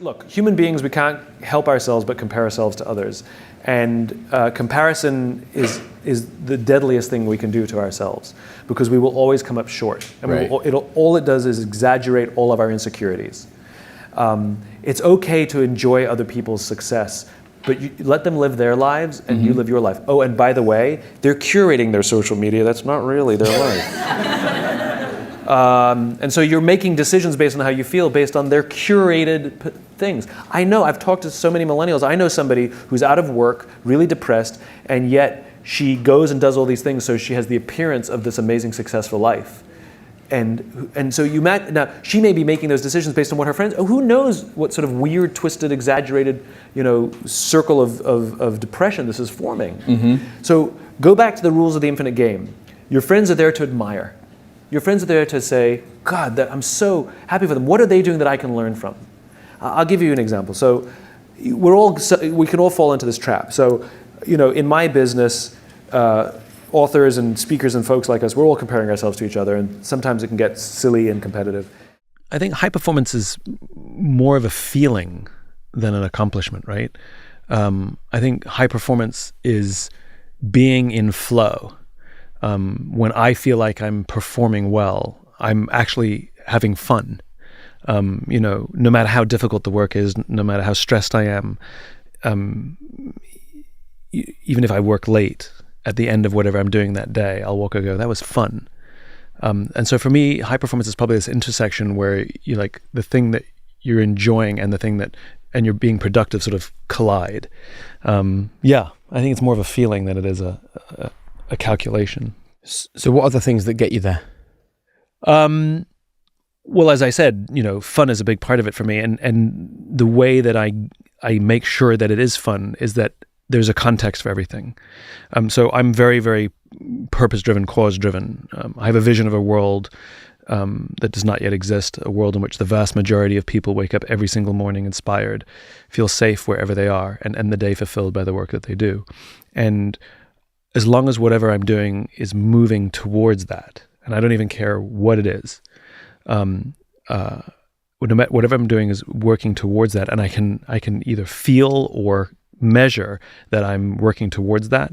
Look, human beings, we can't help ourselves but compare ourselves to others. And comparison is the deadliest thing we can do to ourselves, because we will always come up short. And Right. all it does is exaggerate all of our insecurities. It's okay to enjoy other people's success, but you let them live their lives and you live your life. Oh, and by the way, they're curating their social media. That's not really their life. And so you're making decisions based on how you feel, based on their curated things. I know, I've talked to so many millennials. I know somebody who's out of work, really depressed, and yet she goes and does all these things so she has the appearance of this amazing, successful life. And so now she may be making those decisions based on what her friends, who knows what sort of weird, twisted, exaggerated, circle of depression this is forming. So go back to the rules of the infinite game. Your friends are there to admire. Your friends are there to say, God, I'm so happy for them. What are they doing that I can learn from? I'll give you an example. So we can all fall into this trap. So, in my business, authors and speakers and folks like us, we're all comparing ourselves to each other, and sometimes it can get silly and competitive. I think high performance is more of a feeling than an accomplishment, right? I think high performance is being in flow. When I feel like I'm performing well, I'm actually having fun. No matter how difficult the work is, no matter how stressed I am, even if I work late, at the end of whatever I'm doing that day, I'll walk and go, that was fun. And so for me, high performance is probably this intersection where you like the thing that you're enjoying and the thing and you're being productive sort of collide. I think it's more of a feeling than it is a calculation. So what are the things that get you there? Well, as I said, fun is a big part of it for me. And the way that I make sure that it is fun is that there's a context for everything. So I'm very, very purpose-driven, cause-driven. I have a vision of a world that does not yet exist, a world in which the vast majority of people wake up every single morning inspired, feel safe wherever they are, and end the day fulfilled by the work that they do. And as long as whatever I'm doing is moving towards that, and I don't even care what it is, whatever I'm doing is working towards that, and I can either feel or measure that I'm working towards that,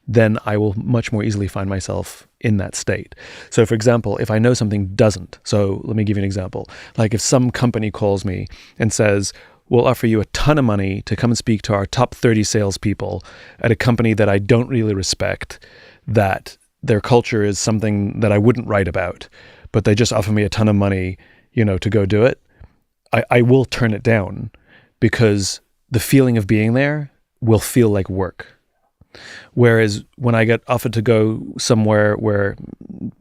then I will much more easily find myself in that state. So for example, if I know something doesn't, so let me give you an example. Like if some company calls me and says, we'll offer you a ton of money to come and speak to our top 30 salespeople at a company that I don't really respect, that their culture is something that I wouldn't write about, but they just offer me a ton of money, to go do it, I will turn it down, because the feeling of being there will feel like work. Whereas when I get offered to go somewhere where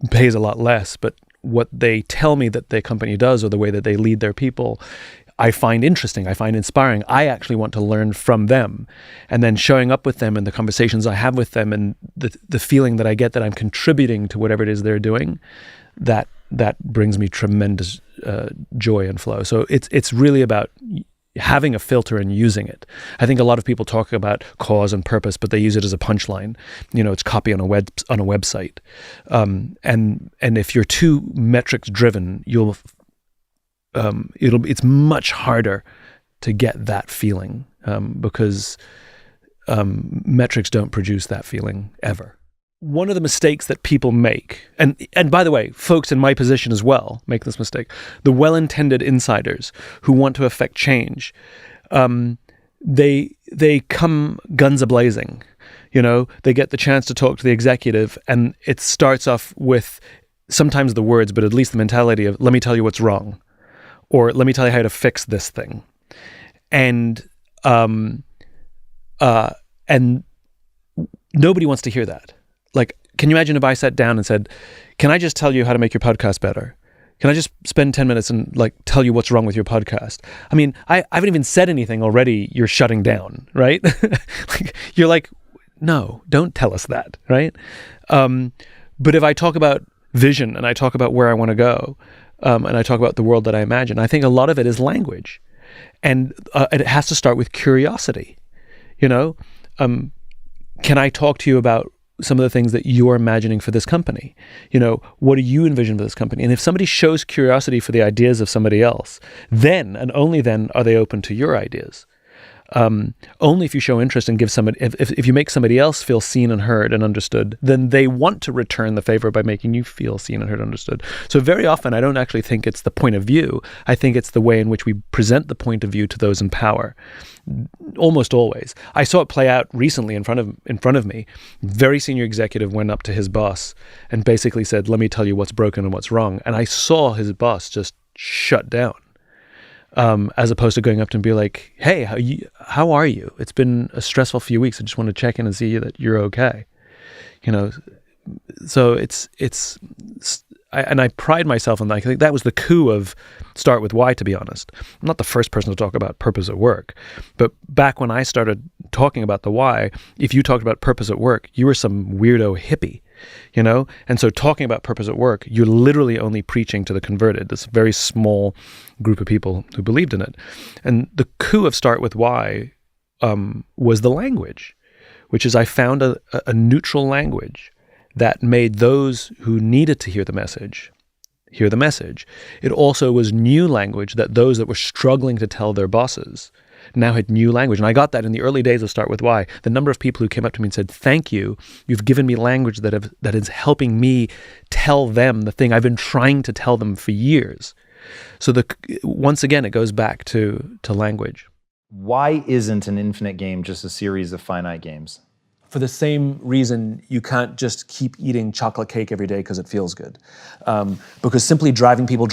it pays a lot less, but what they tell me that their company does or the way that they lead their people, I find interesting, I find inspiring. I actually want to learn from them. And then showing up with them and the conversations I have with them and the feeling that I get that I'm contributing to whatever it is they're doing, that brings me tremendous joy and flow. So it's really about having a filter and using it. I think a lot of people talk about cause and purpose, but they use it as a punchline. It's copy on a website. And if you're too metrics driven, it's much harder to get that feeling, because metrics don't produce that feeling ever. One of the mistakes that people make, and by the way, folks in my position as well make this mistake, the well-intended insiders who want to affect change, they come guns a-blazing. They get the chance to talk to the executive, and it starts off with sometimes the words, but at least the mentality of, let me tell you what's wrong, or let me tell you how to fix this thing. And nobody wants to hear that. Like, can you imagine if I sat down and said, can I just tell you how to make your podcast better? Can I just spend 10 minutes and tell you what's wrong with your podcast? I mean, I haven't even said anything already. You're shutting down, right? You're like, no, don't tell us that, right? But if I talk about vision and I talk about where I want to go, and I talk about the world that I imagine, I think a lot of it is language. And it has to start with curiosity. Can I talk to you about some of the things that you're imagining for this company. What do you envision for this company? And if somebody shows curiosity for the ideas of somebody else, then and only then are they open to your ideas. Only if you show interest and give somebody, if you make somebody else feel seen and heard and understood, then they want to return the favor by making you feel seen and heard and understood. So very often, I don't actually think it's the point of view. I think it's the way in which we present the point of view to those in power. Almost always. I saw it play out recently in front of me. Very senior executive went up to his boss and basically said, "Let me tell you what's broken and what's wrong." And I saw his boss just shut down. As opposed to going up to him and be like, "Hey, how are you? It's been a stressful few weeks. I just want to check in and see that you're okay." So I pride myself on that. I think that was the coup of Start With Why, to be honest. I'm not the first person to talk about purpose at work, but back when I started talking about the why, if you talked about purpose at work, you were some weirdo hippie. And so talking about purpose at work, you're literally only preaching to the converted, this very small group of people who believed in it. And the coup of Start With Why was the language, which is I found a neutral language that made those who needed to hear the message hear the message. It also was new language that those that were struggling to tell their bosses now had new language. And I got that in the early days of Start With Why. The number of people who came up to me and said, "Thank you. You've given me language that is helping me tell them the thing I've been trying to tell them for years." So once again, it goes back to language. Why isn't an infinite game just a series of finite games? For the same reason, you can't just keep eating chocolate cake every day because it feels good. Because simply driving people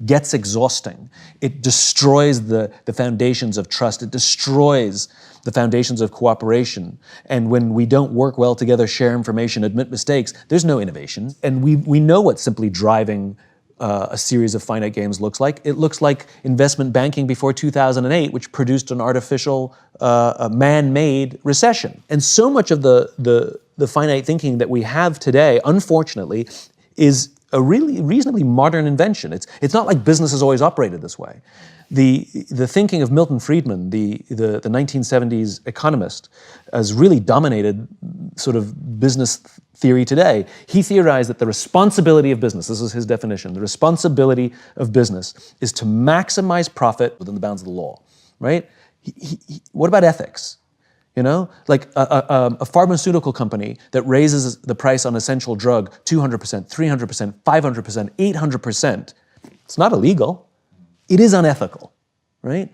gets exhausting. It destroys the foundations of trust. It destroys the foundations of cooperation. And when we don't work well together, share information, admit mistakes, there's no innovation. And we know what simply driving a series of finite games looks like. It looks like investment banking before 2008, which produced an artificial, man-made recession. And so much of the finite thinking that we have today, unfortunately, is a really reasonably modern invention. It's not like business has always operated this way. The thinking of Milton Friedman, the 1970s economist, has really dominated sort of business theory today. He theorized that the responsibility of business, this is his definition, the responsibility of business is to maximize profit within the bounds of the law, right? What about ethics? Like a pharmaceutical company that raises the price on essential drug 200%, 300%, 500%, 800%, it's not illegal. It is unethical, right?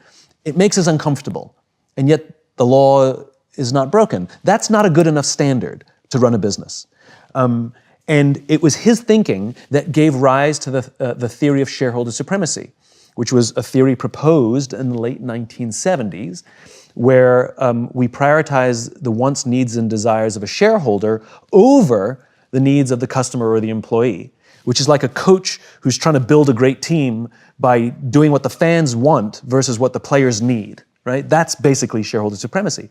It makes us uncomfortable, and yet the law is not broken. That's not a good enough standard to run a business. And it was his thinking that gave rise to the theory of shareholder supremacy, which was a theory proposed in the late 1970s, where we prioritize the wants, needs, and desires of a shareholder over the needs of the customer or the employee, which is like a coach who's trying to build a great team by doing what the fans want versus what the players need, right? That's basically shareholder supremacy.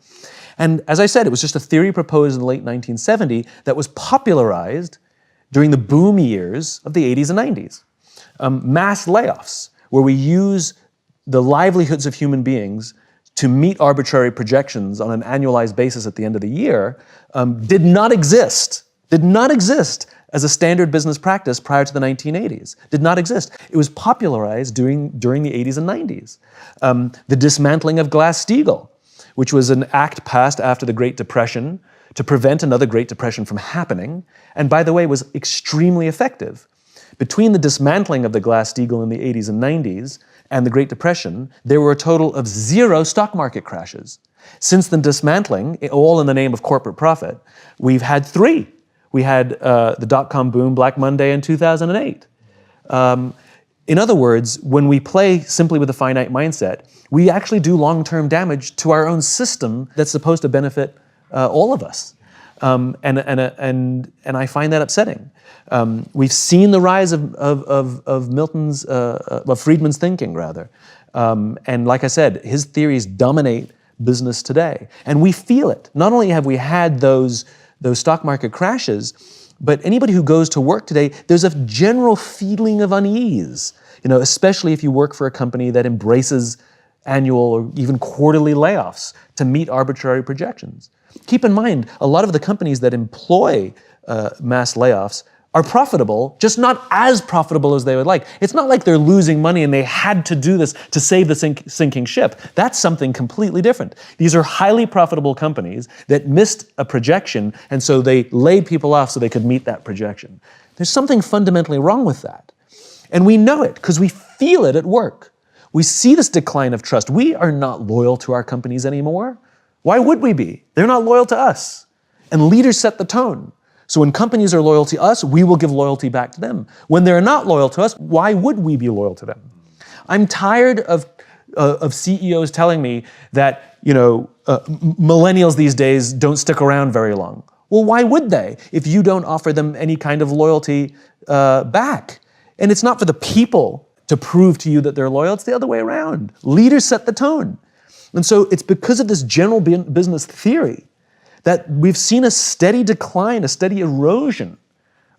And as I said, it was just a theory proposed in the late 1970s that was popularized during the boom years of the 80s and 90s. Mass layoffs, where we use the livelihoods of human beings to meet arbitrary projections on an annualized basis at the end of the year, did not exist as a standard business practice prior to the 1980s. Did not exist. It was popularized during the 80s and 90s. The dismantling of Glass-Steagall, which was an act passed after the Great Depression to prevent another Great Depression from happening, and by the way, was extremely effective. Between the dismantling of the Glass-Steagall in the 80s and 90s and the Great Depression, there were a total of 0 stock market crashes. Since the dismantling, all in the name of corporate profit, we've had 3. We had the dot-com boom, Black Monday in 2008. In other words, when we play simply with a finite mindset, we actually do long-term damage to our own system that's supposed to benefit all of us. And I find that upsetting. We've seen the rise of Friedman's thinking, rather. And like I said, his theories dominate business today. And we feel it. Not only have we had those stock market crashes, but anybody who goes to work today, there's a general feeling of unease, especially if you work for a company that embraces annual or even quarterly layoffs to meet arbitrary projections. Keep in mind, a lot of the companies that employ mass layoffs are profitable, just not as profitable as they would like. It's not like they're losing money and they had to do this to save the sinking ship. That's something completely different. These are highly profitable companies that missed a projection, and so they laid people off so they could meet that projection. There's something fundamentally wrong with that. And we know it because we feel it at work. We see this decline of trust. We are not loyal to our companies anymore. Why would we be? They're not loyal to us. And leaders set the tone. So when companies are loyal to us, we will give loyalty back to them. When they're not loyal to us, why would we be loyal to them? I'm tired of CEOs telling me that millennials these days don't stick around very long. Well, why would they if you don't offer them any kind of loyalty back? And it's not for the people to prove to you that they're loyal. It's the other way around. Leaders set the tone. And so it's because of this general business theory that we've seen a steady decline, a steady erosion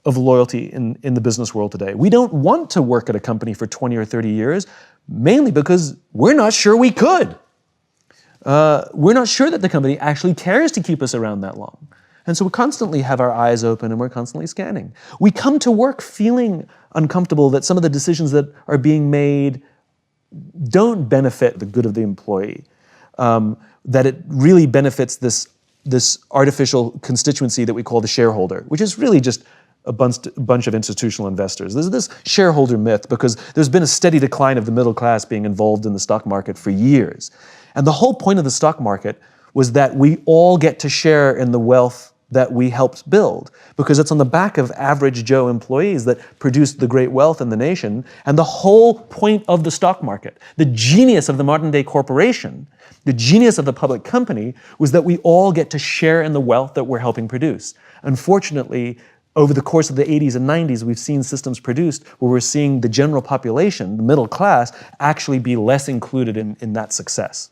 of loyalty in the business world today. We don't want to work at a company for 20 or 30 years, mainly because we're not sure we could. We're not sure that the company actually cares to keep us around that long. And so we constantly have our eyes open and we're constantly scanning. We come to work feeling uncomfortable that some of the decisions that are being made don't benefit the good of the employee, that it really benefits this artificial constituency that we call the shareholder, which is really just a bunch of institutional investors. There's this shareholder myth because there's been a steady decline of the middle class being involved in the stock market for years. And the whole point of the stock market was that we all get to share in the wealth that we helped build, because it's on the back of average Joe employees that produced the great wealth in the nation. And the whole point of the stock market, the genius of the modern day corporation, the genius of the public company, was that we all get to share in the wealth that we're helping produce. Unfortunately, over the course of the 80s and 90s, we've seen systems produced where we're seeing the general population, the middle class, actually be less included in that success.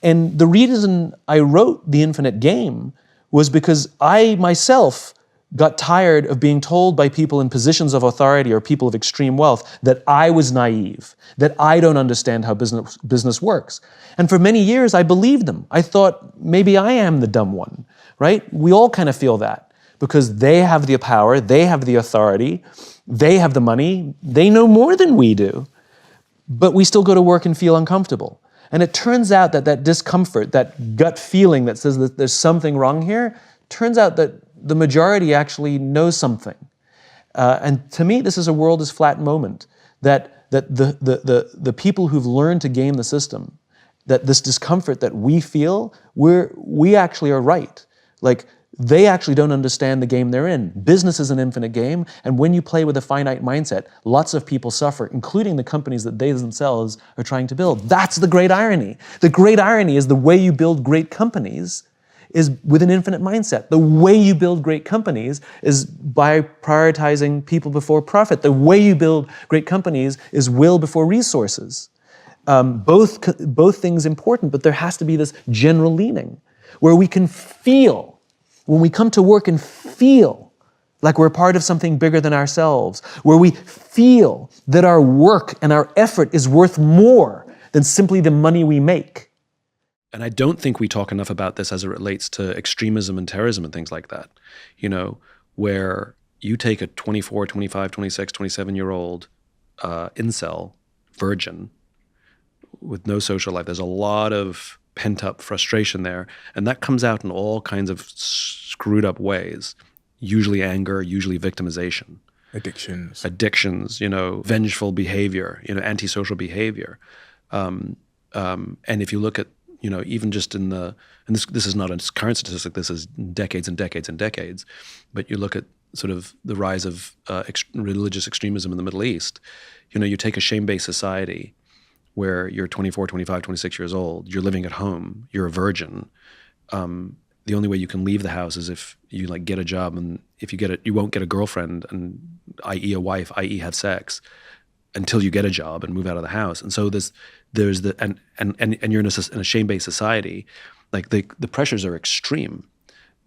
And the reason I wrote The Infinite Game was because I myself got tired of being told by people in positions of authority or people of extreme wealth that I was naive, that I don't understand how business works. And for many years, I believed them. I thought maybe I am the dumb one, right? We all kind of feel that because they have the power, they have the authority, they have the money, they know more than we do, but we still go to work and feel uncomfortable. And it turns out that that discomfort, that gut feeling that says that there's something wrong here, turns out that the majority actually knows something. And to me, this is a world is flat moment, that the people who've learned to game the system, that this discomfort that we feel, we actually are right. Like, they actually don't understand the game they're in. Business is an infinite game, and when you play with a finite mindset, lots of people suffer, including the companies that they themselves are trying to build. That's the great irony. The great irony is the way you build great companies is with an infinite mindset. The way you build great companies is by prioritizing people before profit. The way you build great companies is will before resources. Both things important, but there has to be this general leaning where we can feel. When we come to work and feel like we're part of something bigger than ourselves, where we feel that our work and our effort is worth more than simply the money we make. And I don't think we talk enough about this as it relates to extremism and terrorism and things like that, where you take a 24, 25, 26, 27-year-old incel virgin with no social life. There's a lot of pent-up frustration there, and that comes out in all kinds of screwed up ways, usually anger, usually victimization. Addictions, vengeful behavior, antisocial behavior. And if you look at, even just in and this is not a current statistic, this is decades and decades and decades, but you look at sort of the rise of religious extremism in the Middle East, you take a shame-based society where you're 24, 25, 26 years old, you're living at home, you're a virgin. The only way you can leave the house is if you get a job, and if you get it, you won't get a girlfriend, and i.e. a wife, i.e. have sex, until you get a job and move out of the house. And so there's and you're in a shame-based society, like the pressures are extreme,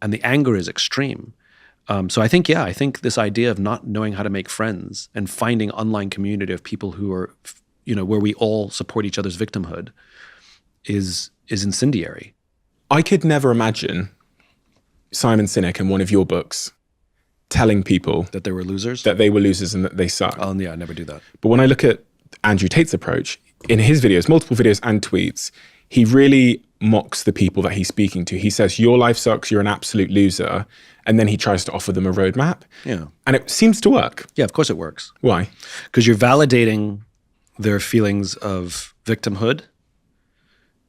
and the anger is extreme. So I think this idea of not knowing how to make friends and finding online community of people who are, where we all support each other's victimhood is incendiary. I could never imagine Simon Sinek in one of your books telling people That they were losers? that they were losers and that they suck. Yeah, I never do that. But when I look at Andrew Tate's approach, in his videos, multiple videos and tweets, he really mocks the people that he's speaking to. He says, your life sucks, you're an absolute loser. And then he tries to offer them a roadmap. Yeah. And it seems to work. Yeah, of course it works. Why? Because you're validating their feelings of victimhood,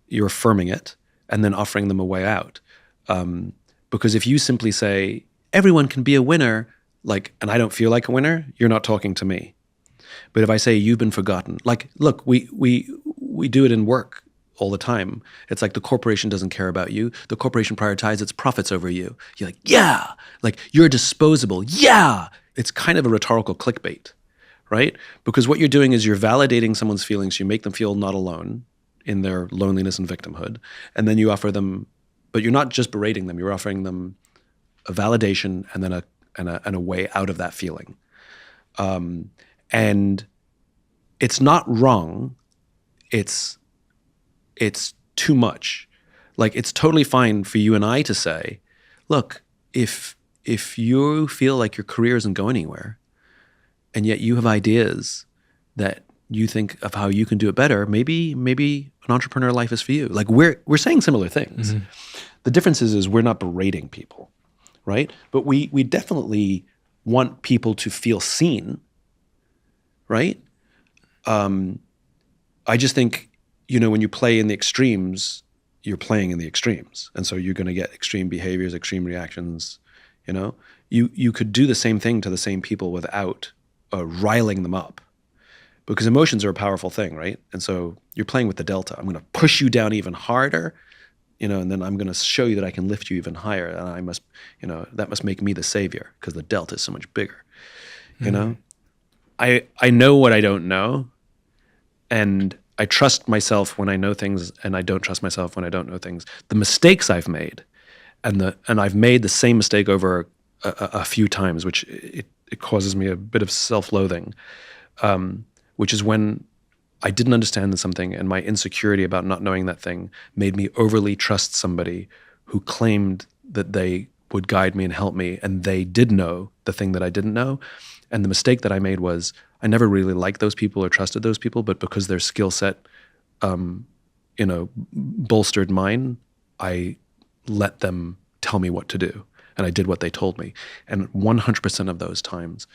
you're affirming it, and then offering them a way out. Because if you simply say, everyone can be a winner, and I don't feel like a winner, you're not talking to me. But if I say, you've been forgotten, look, we do it in work all the time. It's like the corporation doesn't care about you. The corporation prioritizes its profits over you. You're like, yeah, you're disposable. Yeah. It's kind of a rhetorical clickbait, right? Because what you're doing is you're validating someone's feelings. You make them feel not alone in their loneliness and victimhood. And then you offer them, but you're not just berating them. You're offering them a validation and then a way out of that feeling. And it's not wrong. It's too much. It's totally fine for you and I to say, look, if you feel like your career isn't going anywhere, and yet you have ideas that you think of how you can do it better, maybe an entrepreneur life is for you. We're saying similar things. Mm-hmm. The difference is we're not berating people, right? But we definitely want people to feel seen, right? I just think, when you play in the extremes, you're playing in the extremes. And so you're going to get extreme behaviors, extreme reactions, You could do the same thing to the same people without riling them up. Because emotions are a powerful thing, right? And so you're playing with the delta. I'm going to push you down even harder, and then I'm going to show you that I can lift you even higher. And I must, that must make me the savior because the delta is so much bigger, I know what I don't know. And I trust myself when I know things, and I don't trust myself when I don't know things. The mistakes I've made, and I've made the same mistake over a few times, which it causes me a bit of self-loathing, which is when I didn't understand something, and my insecurity about not knowing that thing made me overly trust somebody who claimed that they would guide me and help me, and they did know the thing that I didn't know. And the mistake that I made was I never really liked those people or trusted those people, but because their skill set, bolstered mine, I let them tell me what to do, and I did what they told me. And 100% of those times,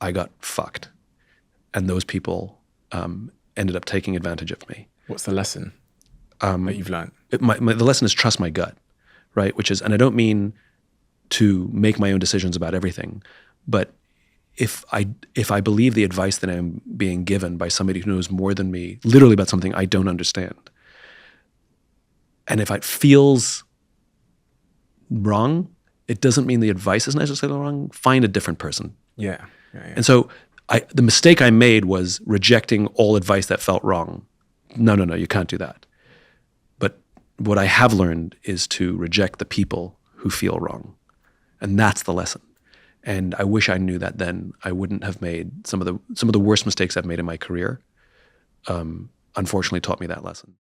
I got fucked, and those people ended up taking advantage of me. What's the lesson that you've learned? The lesson is trust my gut, right? And I don't mean to make my own decisions about everything, but if I believe the advice that I'm being given by somebody who knows more than me, literally about something I don't understand, and if it feels wrong, it doesn't mean the advice is necessarily wrong. Find a different person. Yeah. And so the mistake I made was rejecting all advice that felt wrong. No, you can't do that. But what I have learned is to reject the people who feel wrong. And that's the lesson. And I wish I knew that then. I wouldn't have made some of the worst mistakes I've made in my career. Unfortunately, taught me that lesson.